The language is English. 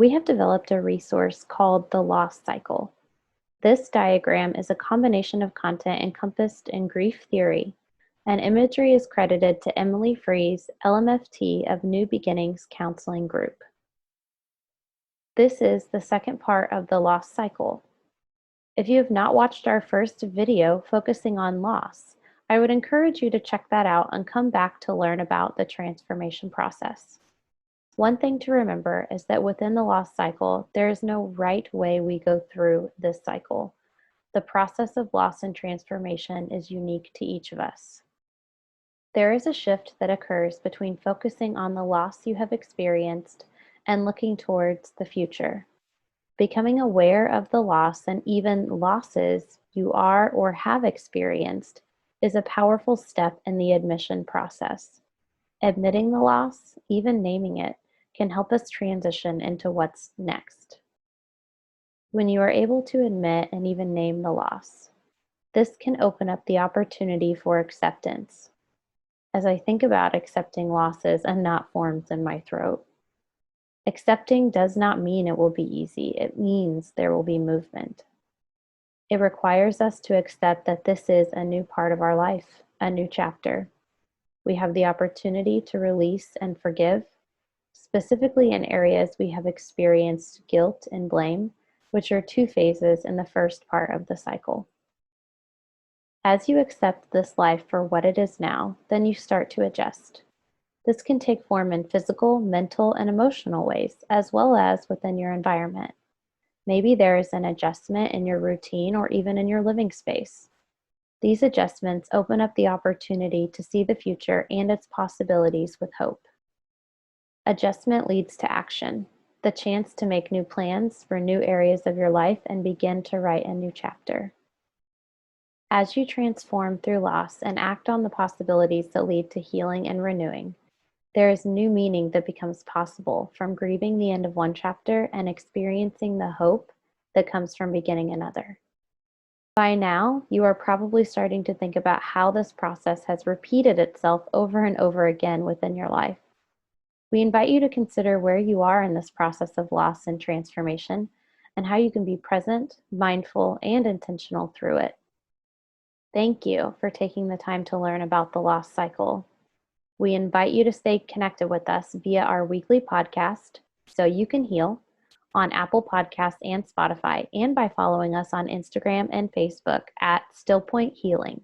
We have developed a resource called the loss cycle. This diagram is a combination of content encompassed in grief theory, and imagery is credited to Emily Fries, LMFT of New Beginnings Counseling Group. This is the second part of the loss cycle. If you have not watched our first video focusing on loss, I would encourage you to check that out and come back to learn about the transformation process. One thing to remember is that within the loss cycle, there is no right way we go through this cycle. The process of loss and transformation is unique to each of us. There is a shift that occurs between focusing on the loss you have experienced and looking towards the future. Becoming aware of the loss and even losses you are or have experienced is a powerful step in the admission process. Admitting the loss, even naming it, can help us transition into what's next. When you are able to admit and even name the loss, this can open up the opportunity for acceptance. As I think about accepting losses, a knot forms in my throat. Accepting does not mean it will be easy. It means there will be movement. It requires us to accept that this is a new part of our life, a new chapter. We have the opportunity to release and forgive, specifically in areas we have experienced guilt and blame, which are two phases in the first part of the cycle. As you accept this life for what it is now, then you start to adjust. This can take form in physical, mental, and emotional ways, as well as within your environment. Maybe there is an adjustment in your routine or even in your living space. These adjustments open up the opportunity to see the future and its possibilities with hope. Adjustment leads to action, the chance to make new plans for new areas of your life and begin to write a new chapter. As you transform through loss and act on the possibilities that lead to healing and renewing, there is new meaning that becomes possible from grieving the end of one chapter and experiencing the hope that comes from beginning another. By now, you are probably starting to think about how this process has repeated itself over and over again within your life. We invite you to consider where you are in this process of loss and transformation and how you can be present, mindful, and intentional through it. Thank you for taking the time to learn about the loss cycle. We invite you to stay connected with us via our weekly podcast, So You Can Heal, on Apple Podcasts and Spotify, and by following us on Instagram and Facebook at Stillpoint Healing.